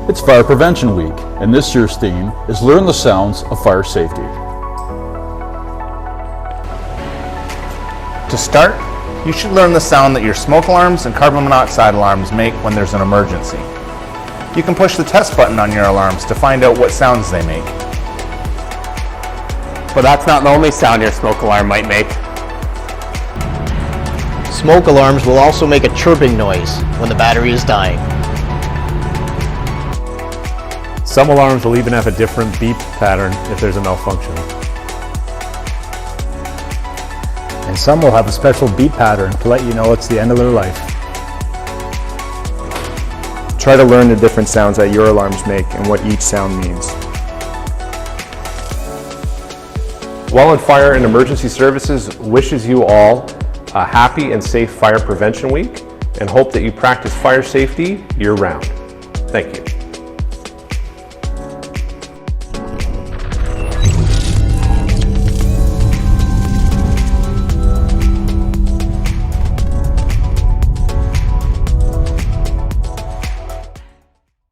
It's Fire Prevention Week, and this year's theme is Learn the Sounds of Fire Safety. To start, you should learn the sound that your smoke alarms and carbon monoxide alarms make when there's an emergency. You can push the test button on your alarms to find out what sounds they make. But that's not the only sound your smoke alarm might make. Smoke alarms will also make a chirping noise when the battery is dying. Some alarms will even have a different beep pattern if there's a malfunction. And some will have a special beep pattern to let you know it's the end of their life. Try to learn the different sounds that your alarms make and what each sound means. Welland Fire and Emergency Services wishes you all a happy and safe Fire Prevention Week and hope that you practice fire safety year-round. Thank you.